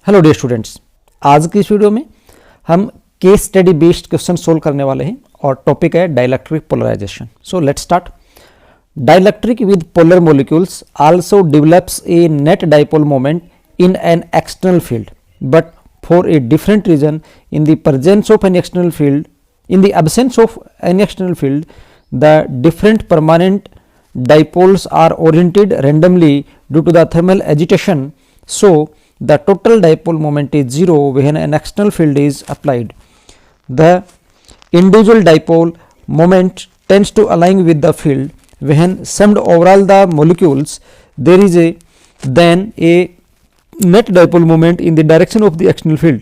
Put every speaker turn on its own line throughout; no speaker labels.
Hello dear students, आज की इस वीडियो में हम case study based question solve करने वाले हैं और टॉपिक है dielectric polarization. So let's start. Dielectric with polar molecules also develops a net dipole moment in an external field, but for a different reason in the presence of an external field, in the absence of any external field, the different permanent dipoles are oriented randomly due to the thermal agitation. So the total dipole moment is zero when an external field is applied. The individual dipole moment tends to align with the field. When summed over all the molecules, there is then a net dipole moment in the direction of the external field.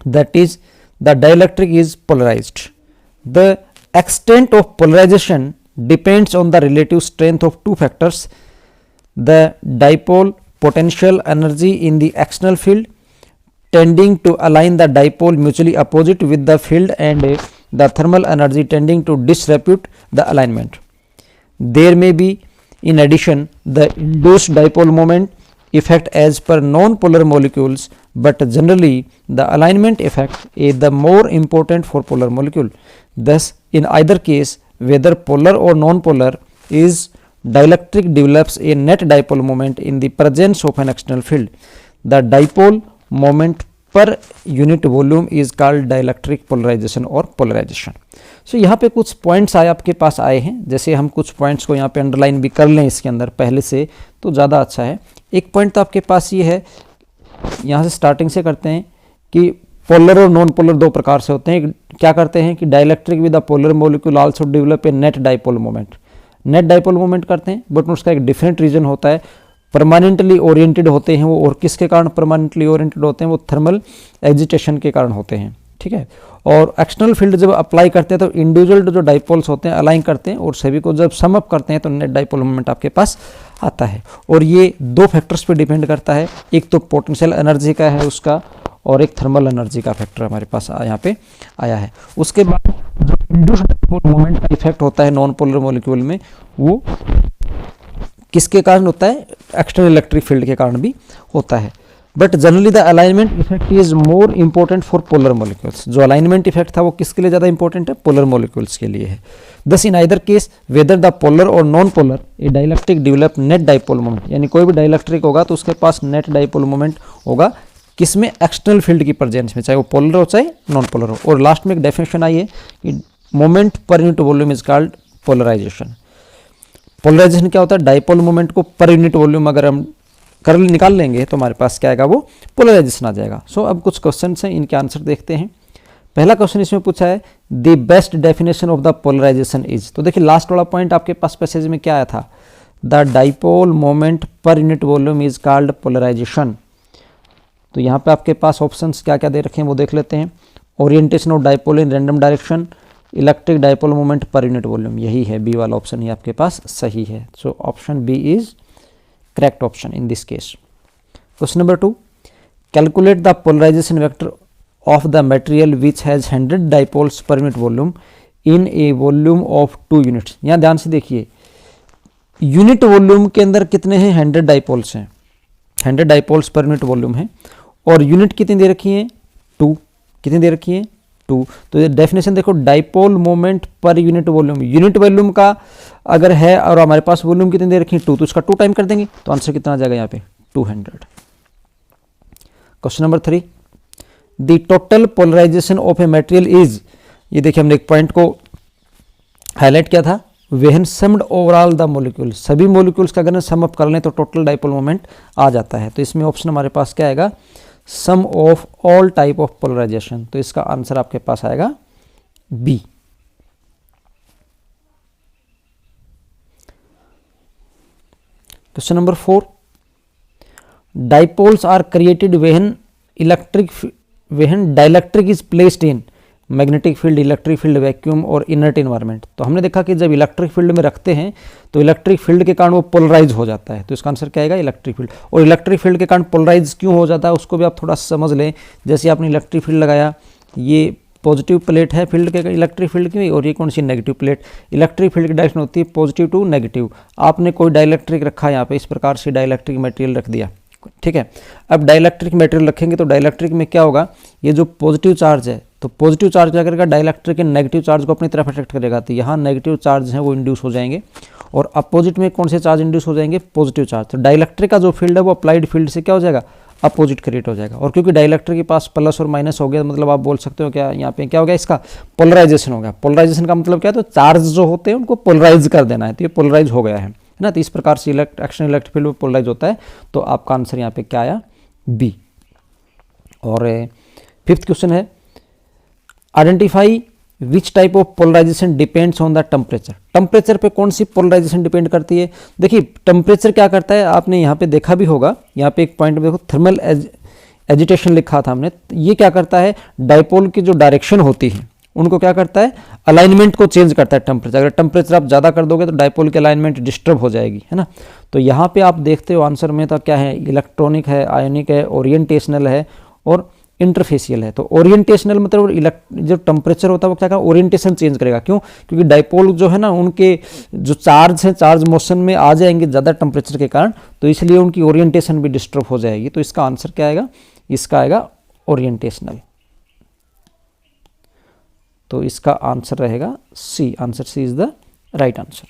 That is, the dielectric is polarized. The extent of polarization depends on the relative strength of two factors: the dipole potential energy in the external field tending to align the dipole mutually opposite with the field, and the thermal energy tending to disrepute the alignment. There may be in addition the induced dipole moment effect as per non-polar molecules, but generally the alignment effect is the more important for polar molecule. Thus in either case, whether polar or non-polar, is dielectric develops a net dipole moment in the presence of an external field. The dipole moment per unit volume is called dielectric polarization or polarization. So यहाँ पे कुछ points आपके पास आए हैं, जैसे हम कुछ points को यहाँ पे अंडरलाइन भी कर लें इसके अंदर पहले से तो ज़्यादा अच्छा है। एक पॉइंट तो आपके पास ये है, यहाँ से स्टार्टिंग से करते हैं कि पोलर और नॉन पोलर दो प्रकार से होते हैं। क्या करते हैं कि dielectric with a polar molecule also develop a net dipole moment. Net dipole moment करते हैं, बट उसका एक डिफरेंट रीजन होता है। परमानेंटली ओरिएंटेड होते हैं वो, और किसके कारण परमानेंटली ओरिएंटेड होते हैं? वो थर्मल एजिटेशन के कारण होते हैं, ठीक है। और एक्सटर्नल फील्ड जब अप्लाई करते हैं तो इंडिविजुअल जो डाइपोल्स होते हैं अलाइन करते हैं, और सभी को जब सम अप करते हैं तो नेट डाइपोल मोमेंट आपके पास आता है। और ये दो फैक्टर्स पे डिपेंड करता है, एक तो पोटेंशियल एनर्जी का है उसका, और एक थर्मल एनर्जी का फैक्टर हमारे पास यहाँ पे आया है। उसके बाद जो इंड्यूस्ड डाइपोल मोमेंट का इफेक्ट होता है नॉन पोलर मॉलिक्यूल में, वो किसके कारण होता है? एक्सटर्नल इलेक्ट्रिक फील्ड के कारण भी होता है। But generally the alignment effect is more important for polar molecules. जो अलाइनमेंट इफेक्ट था वो किसके लिए ज़्यादा इंपॉर्टेंट है? पोलर मॉलिक्यूल्स के लिए है। Thus in either case whether the polar और non polar a dielectric develop net dipole moment, यानी कोई भी डाइलेक्ट्रिक होगा तो उसके पास नेट डाइपोल मोमेंट होगा किसमें? एक्सटर्नल फील्ड की प्रेजेंस में, चाहे वो पोलर हो चाहे नॉन पोलर हो। और लास्ट में एक डेफिनेशन आई है कि moment per unit volume is called polarization. Polarization क्या होता है? डाइपोल मोमेंट को पर यूनिट वॉल्यूम अगर हम निकाल लेंगे तो हमारे पास क्या आएगा? वो पोलराइजेशन आ जाएगा। सो अब कुछ क्वेश्चन हैं, इनके आंसर देखते हैं। पहला क्वेश्चन इसमें पूछा है the best definition of the polarization is. तो देखिए लास्ट वाला पॉइंट आपके पास पैसेज में क्या आया था? The dipole moment per unit volume is called polarization. तो यहाँ पे आपके पास ऑप्शंस क्या क्या दे रखे हैं वो देख लेते हैं। Orientation of dipole in random direction, electric dipole moment per unit volume, यही है बी वाला ऑप्शन ही आपके पास सही है। So option B is correct option in this case. Question number 2, calculate the polarization vector of the material which has 100 dipoles per unit volume in a volume of 2 units. यहाँ ध्यान से देखिए, unit volume के अंदर कितने हैं? 100 dipoles हैं, 100 dipoles per unit volume है, और यूनिट कितनी दे रखी है? 2। कितनी दे रखी है? 2। तो ये डेफिनेशन देखो, dipole moment per unit volume, unit volume का अगर है और हमारे पास वॉल्यूम कितनी दे रखी है? 2, तो इसका 2 टाइम कर देंगे तो आंसर कितना आ जाएगा यहाँ पे? 200। Question number 3, the total polarization of a material is. ये देखिए हमने एक पॉइंट को हाईलाइट किया था, when summed overall the molecule. सभी मॉलिक्यूल्स का अगर सम अप कर लें तो टोटल डाइपोल मोमेंट आ जाता है। तो इसमें ऑप्शन हमारे पास क्या आएगा? Sum of all type of polarization. तो इसका आंसर आपके पास आएगा B. Question number 4, dipoles are created when dielectric is placed in magnetic field, electric field, vacuum और इनर्ट इन्वायरमेंट। तो हमने देखा कि जब इलेक्ट्रिक फील्ड में रखते हैं तो इलेक्ट्रिक फील्ड के कारण वो पोलराइज हो जाता है। तो इसका आंसर क्या आएगा? Electric field. और इलेक्ट्रिक फील्ड के कारण पोलराइज क्यों हो जाता है उसको भी आप थोड़ा समझ लें। जैसे आपने इलेक्ट्रिक फील्ड लगाया, ये पॉजिटिव प्लेट है फील्ड के इलेक्ट्रिक फील्ड की, और ये कौन सी? Negative plate. इलेक्ट्रिक फील्ड की डायरेक्शन होती है पॉजिटिव टू नेगेटिव। आपने कोई डाइलेक्ट्रिक रखा यहाँ पे, इस प्रकार से डाइलेक्ट्रिक मटेरियल रख दिया, ठीक है। अब डाइलेक्ट्रिक मटेरियल रखेंगे तो डाइलेक्ट्रिक में क्या होगा, ये जो पॉजिटिव चार्ज है तो पॉजिटिव चार्ज क्या करेगा, डाइलेक्ट्रिक के नेगेटिव चार्ज को अपनी तरफ अट्रैक्ट करेगा, तो यहाँ नेगेटिव चार्ज हैं वो इंड्यूस हो जाएंगे और अपोजिट में कौन से चार्ज इंड्यूस हो जाएंगे, पॉजिटिव चार्ज। तो डाइलेक्ट्रिक का जो फील्ड है वो अप्लाइड फील्ड से क्या हो जाएगा, अपोजिट क्रिएट हो जाएगा। और क्योंकि डाइलेक्ट्रिक के पास प्लस और माइनस हो गया, मतलब आप बोल सकते हो क्या यहाँ पे क्या हो गया, इसका पोलराइजेशन हो गया। पोलराइजेशन का मतलब क्या है, तो चार्ज जो होते हैं उनको पोलराइज कर देना है, तो ये पोलराइज हो गया है ना। तो इस प्रकार से एक्शन इलेक्ट्रिक फील्ड में पोलराइज होता है। तो आपका आंसर यहाँ पे क्या आया, बी। और फिफ्थ क्वेश्चन है, identify which type of polarization depends on the temperature. Temperature पे कौन सी पोलराइजेशन डिपेंड करती है। देखिए टेम्परेचर क्या करता है, आपने यहाँ पे देखा भी होगा, यहाँ पे एक पॉइंट में देखो थर्मल एजिटेशन लिखा था हमने। ये क्या करता है, डाइपोल की जो डायरेक्शन होती है उनको क्या करता है, अलाइनमेंट को चेंज करता है टेम्परेचर। अगर टेम्परेचर आप ज़्यादा कर दोगे तो डाइपोल की अलाइनमेंट डिस्टर्ब हो जाएगी, है ना। तो यहाँ पे आप देखते हो आंसर में तो क्या है, इलेक्ट्रॉनिक है, आयोनिक है, ओरिएंटेशनल है और इंटरफेशियल है। तो ओरिएंटेशनल मतलब जो टेम्परेचर होता है वो क्या करेगा, ओरिएंटेशन चेंज करेगा। क्यों, क्योंकि डाइपोल जो है ना उनके जो चार्ज हैं चार्ज मोशन में आ जाएंगे ज़्यादा टेम्परेचर के कारण, तो इसलिए उनकी ओरिएंटेशन भी डिस्टर्ब हो जाएगी। तो इसका आंसर क्या आएगा, इसका आएगा ओरिएंटेशनल। तो इसका आंसर रहेगा C, answer C is the right answer.